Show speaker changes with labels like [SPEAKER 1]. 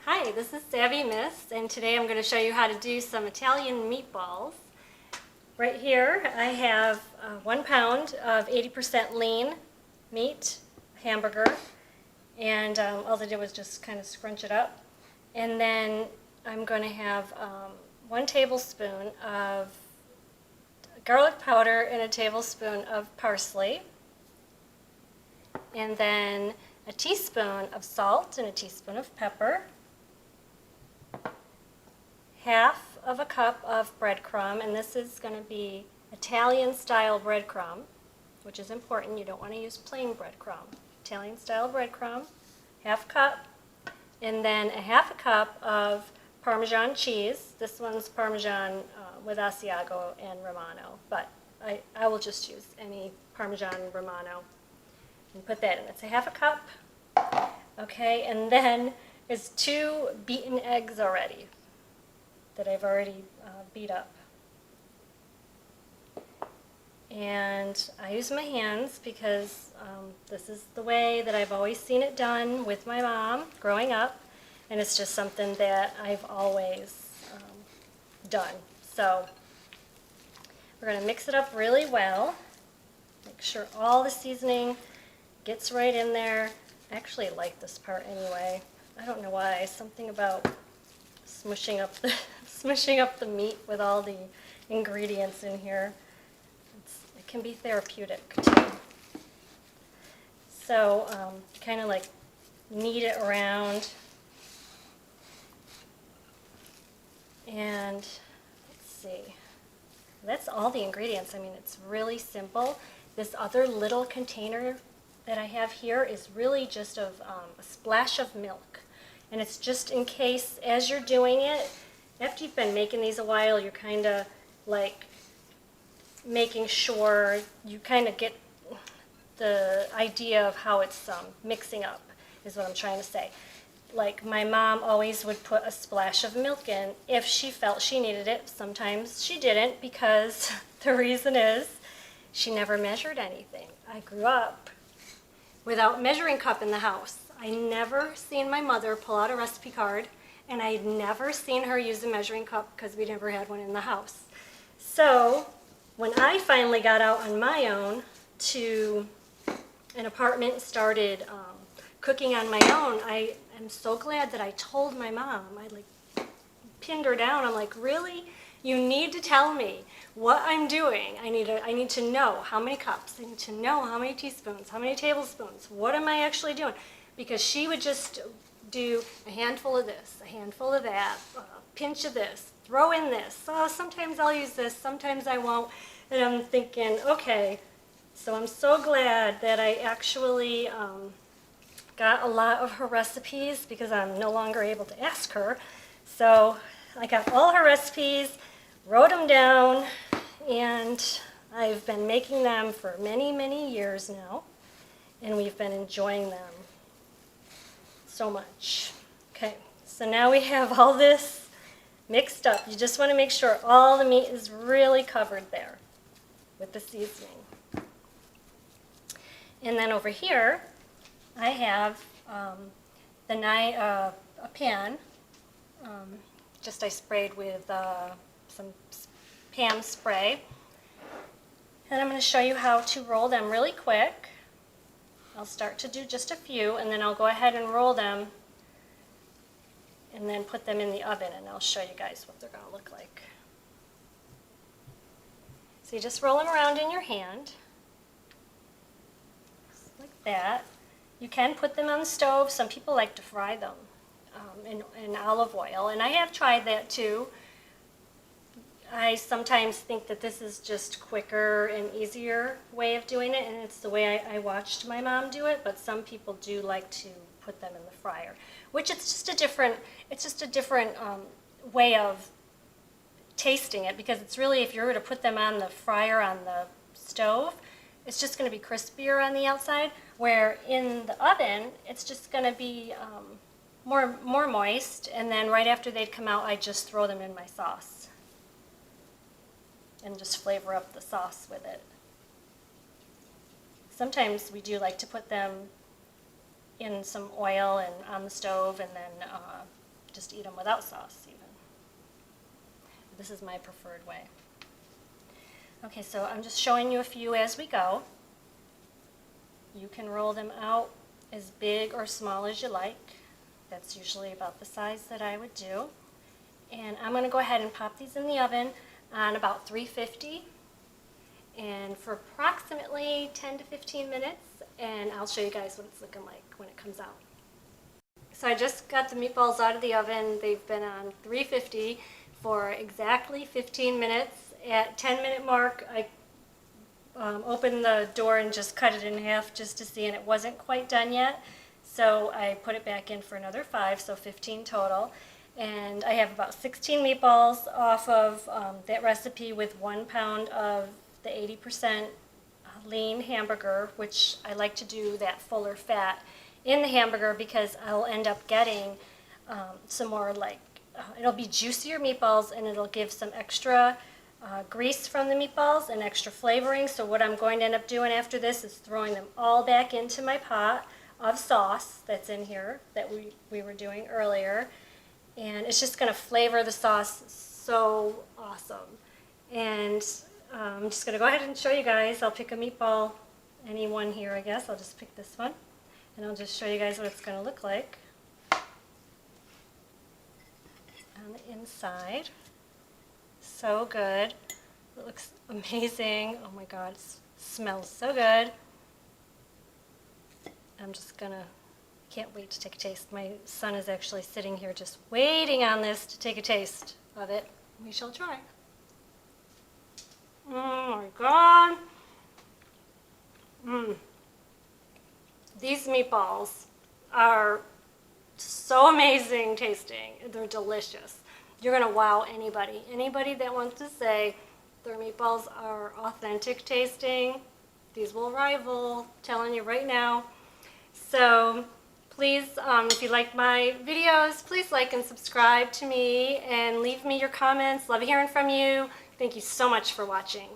[SPEAKER 1] Hi, this is Savvy Miss, and today I'm going to show you how to do some Italian meatballs. Right here I have 1 pound of 80% lean meat, hamburger, and all I did was just kind of scrunch it up. And then I'm going to have 1 tablespoon of garlic powder and a tablespoon of parsley, and then a teaspoon of salt and a teaspoon of pepper, half of a cup of breadcrumb, and this is going to be Italian style breadcrumb, which is important. You don't want to use plain breadcrumb. Italian style breadcrumb, half cup, and then a half a cup of Parmesan cheese. This one's Parmesan with Asiago and Romano, but I will just use any Parmesan Romano and put that in. It's a half a cup. Okay, and then is 2 beaten eggs already that I've already beat up. And I use my hands because this is the way that I've always seen it done with my mom growing up, and it's just something that I've always done. So we're going to mix it up really well, make sure all the seasoning gets right in there. I actually like this part anyway. I don't know why, something about smushing up the meat with all the ingredients in here. It can be therapeutic too. So kind of like knead it around, and let's see. That's all the ingredients. I mean, it's really simple. This other little container that I have here is really just of a splash of milk. And it's just in case, as you're doing it, after you've been making these a while, you're kind of like making sure you kind of get the idea of how it's mixing up, is what I'm trying to say. Like my mom always would put a splash of milk in if she felt she needed it. Sometimes she didn't, because the reason is she never measured anything. I grew up without measuring cup in the house. I never seen my mother pull out a recipe card, and I'd never seen her use a measuring cup because we never had one in the house. So when I finally got out on my own to an apartment and started cooking on my own, I am so glad that I told my mom. I like pinned her down. I'm like, really? You need to tell me what I'm doing. I need to know how many cups. I need to know how many teaspoons, how many tablespoons. What am I actually doing? Because she would just do a handful of this, a handful of that, a pinch of this, throw in this. Oh, sometimes I'll use this, sometimes I won't. And I'm thinking, okay, so I'm so glad that I actually got a lot of her recipes, because I'm no longer able to ask her. So I got all her recipes, wrote them down, and I've been making them for many, many years now, and we've been enjoying them so much. Okay, so now we have all this mixed up. You just want to make sure all the meat is really covered there with the seasoning. And then over here, I have a pan. Just I sprayed with some pan spray. And I'm going to show you how to roll them really quick. I'll start to do just a few, and then I'll go ahead and roll them and then put them in the oven, and I'll show you guys what they're going to look like. So you just roll them around in your hand, just like that. You can put them on the stove. Some people like to fry them in olive oil, and I have tried that too. I sometimes think that this is just quicker and easier way of doing it, and it's the way I watched my mom do it, but some people do like to put them in the fryer, which it's just a different way of tasting it, because it's really, if you were to put them on the fryer on the stove, it's just going to be crispier on the outside, where in the oven, it's just going to be more moist, and then right after they'd come out, I just throw them in my sauce and just flavor up the sauce with it. Sometimes we do like to put them in some oil and on the stove, and then just eat them without sauce even. This is my preferred way. Okay, so I'm just showing you a few as we go. You can roll them out as big or small as you like. That's usually about the size that I would do. And I'm going to go ahead and pop these in the oven on about 350 and for approximately 10 to 15 minutes, and I'll show you guys what it's looking like when it comes out. So I just got the meatballs out of the oven. They've been on 350 for exactly 15 minutes. At 10-minute mark, I opened the door and just cut it in half just to see, and it wasn't quite done yet. So I put it back in for another 5, so 15 total. And I have about 16 meatballs off of that recipe with 1 pound of the 80% lean hamburger, which I like to do that fuller fat in the hamburger because I'll end up getting some more it'll be juicier meatballs, and it'll give some extra grease from the meatballs and extra flavoring. So what I'm going to end up doing after this is throwing them all back into my pot of sauce that's in here that we were doing earlier. And it's just going to flavor the sauce so awesome. And I'm just going to go ahead and show you guys. I'll pick a meatball, any one here I guess. I'll just pick this one. And I'll just show you guys what it's going to look like on the inside. So good. It looks amazing. Oh my God, it smells so good. I'm just going to... Can't wait to take a taste. My son is actually sitting here just waiting on this to take a taste of it. We shall try. Oh my God. These meatballs are so amazing tasting. They're delicious. You're going to wow anybody. Anybody that wants to say their meatballs are authentic tasting, these will rival, I'm telling you right now. So please, if you like my videos, please like and subscribe to me and leave me your comments. Love hearing from you. Thank you so much for watching.